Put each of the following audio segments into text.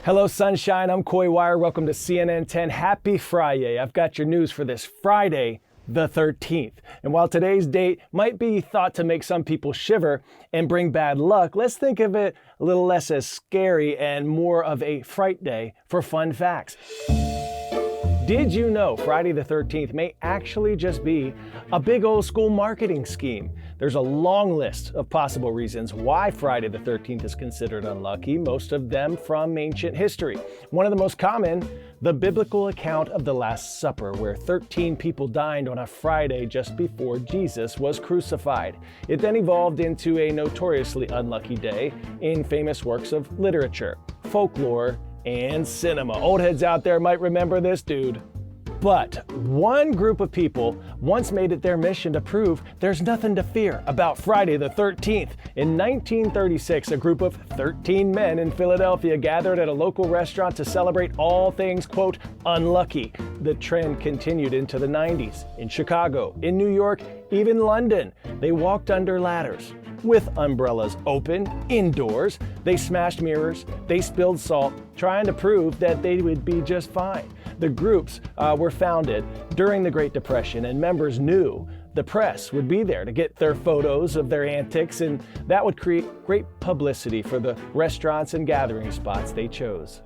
Hello, sunshine. I'm Coy Wire. Welcome to CNN 10. Happy Friday. I've got your news for this Friday, the 13th. And while today's date might be thought to make some people shiver and bring bad luck, let's think of it a little less as scary and more of a fright day for fun facts. Did you know Friday the 13th may actually just be a big old school marketing scheme? There's a long list of possible reasons why Friday the 13th is considered unlucky, most of them from ancient history. One of the most common, the biblical account of the Last Supper, where 13 people dined on a Friday just before Jesus was crucified. It then evolved into a notoriously unlucky day in famous works of literature, folklore, and cinema. Old heads out there might remember this dude. But one group of people once made it their mission to prove there's nothing to fear about Friday the 13th. In 1936, a group of 13 men in Philadelphia gathered at a local restaurant to celebrate all things, quote, unlucky. The trend continued into the 90s. In Chicago, in New York, even London, they walked under ladders with umbrellas open, indoors. They smashed mirrors, they spilled salt, trying to prove that they would be just fine. The groups were founded during the Great Depression, and members knew the press would be there to get their photos of their antics, and that would create great publicity for the restaurants and gathering spots they chose.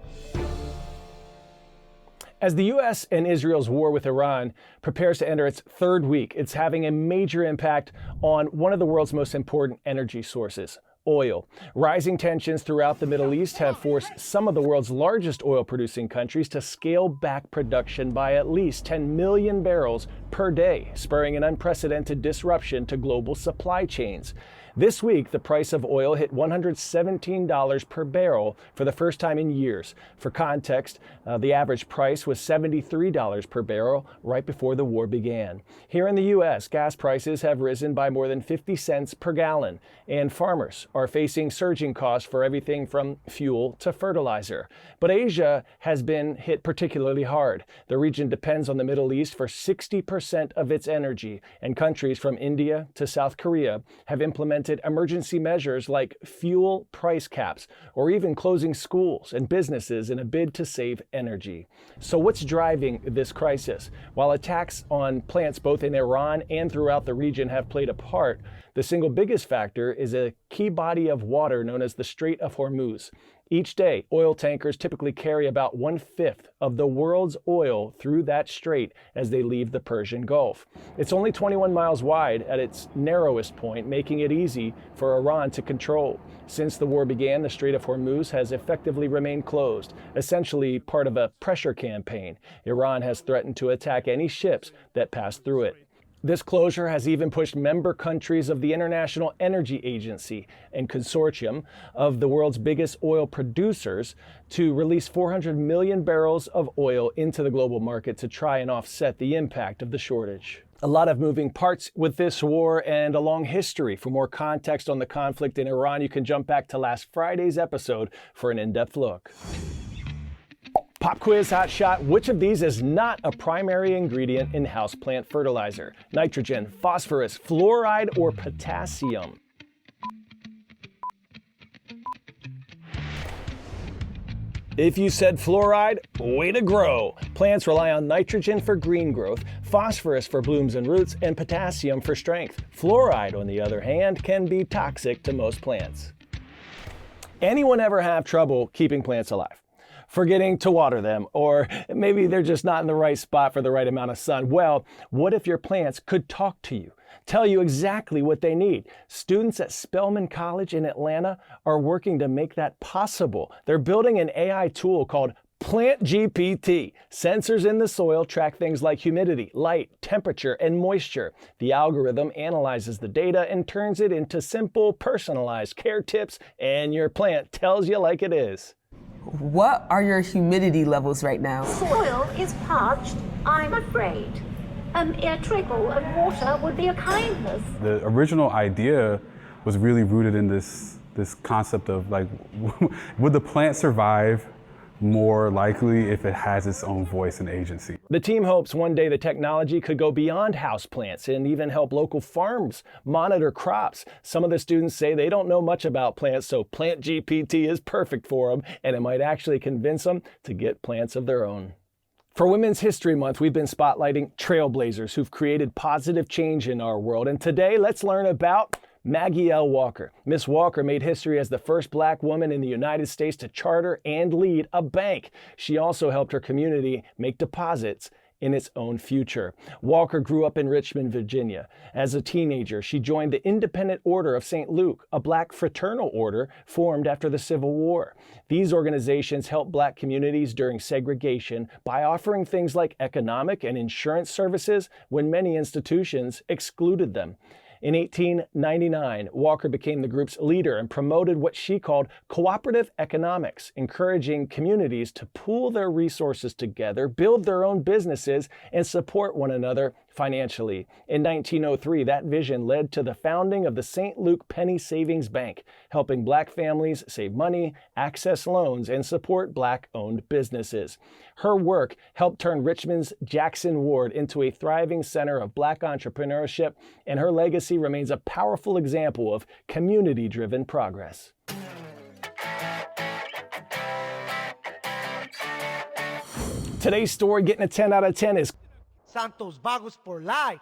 As the U.S. and Israel's war with Iran prepares to enter its third week, it's having a major impact on one of the world's most important energy sources, oil. Rising tensions throughout the Middle East have forced some of the world's largest oil-producing countries to scale back production by at least 10 million barrels per day, spurring an unprecedented disruption to global supply chains. This week, the price of oil hit $117 per barrel for the first time in years. For context, the average price was $73 per barrel right before the war began. Here in the U.S., gas prices have risen by more than 50 cents per gallon, and farmers are facing surging costs for everything from fuel to fertilizer. But Asia has been hit particularly hard. The region depends on the Middle East for 60% of its energy, and countries from India to South Korea have implemented emergency measures like fuel price caps or even closing schools and businesses in a bid to save energy. So what's driving this crisis? While attacks on plants both in Iran and throughout the region have played a part, the single biggest factor is a key body of water known as the Strait of Hormuz. Each day, oil tankers typically carry about 1/5 of the world's oil through that strait as they leave the Persian Gulf. It's only 21 miles wide at its narrowest point, making it easy for Iran to control. Since the war began, the Strait of Hormuz has effectively remained closed, essentially part of a pressure campaign. Iran has threatened to attack any ships that pass through it. This closure has even pushed member countries of the International Energy Agency and consortium of the world's biggest oil producers to release 400 million barrels of oil into the global market to try and offset the impact of the shortage. A lot of moving parts with this war and a long history. For more context on the conflict in Iran, you can jump back to last Friday's episode for an in-depth look. Pop quiz hot shot. Which of these is not a primary ingredient in houseplant fertilizer? Nitrogen, phosphorus, fluoride, or potassium? If you said fluoride, way to grow. Plants rely on nitrogen for green growth, phosphorus for blooms and roots, and potassium for strength. Fluoride, on the other hand, can be toxic to most plants. Anyone ever have trouble keeping plants alive? Forgetting to water them, or maybe they're just not in the right spot for the right amount of sun. Well, what if your plants could talk to you, tell you exactly what they need? Students at Spelman College in Atlanta are working to make that possible. They're building an AI tool called Plant GPT. Sensors in the soil track things like humidity, light, temperature, and moisture. The algorithm analyzes the data and turns it into simple, personalized care tips, and your plant tells you like it is. What are your humidity levels right now? Soil is parched, I'm afraid. A trickle of water would be a kindness. The original idea was really rooted in this concept of like, would the plant survive more likely if it has its own voice and agency. The team hopes one day the technology could go beyond houseplants and even help local farms monitor crops. Some of the students say they don't know much about plants, so Plant GPT is perfect for them, and it might actually convince them to get plants of their own. For Women's History Month, we've been spotlighting trailblazers who've created positive change in our world. And today, let's learn about Maggie L. Walker. Miss Walker made history as the first Black woman in the United States to charter and lead a bank. She also helped her community make deposits in its own future. Walker grew up in Richmond, Virginia. As a teenager, she joined the Independent Order of St. Luke, a Black fraternal order formed after the Civil War. These organizations helped Black communities during segregation by offering things like economic and insurance services when many institutions excluded them. In 1899, Walker became the group's leader and promoted what she called cooperative economics, encouraging communities to pool their resources together, build their own businesses, and support one another financially. In 1903, that vision led to the founding of the St. Luke Penny Savings Bank, helping Black families save money, access loans, and support Black-owned businesses. Her work helped turn Richmond's Jackson Ward into a thriving center of Black entrepreneurship, and her legacy remains a powerful example of community-driven progress. Today's story getting a 10 out of 10 is Santos Vagos for life.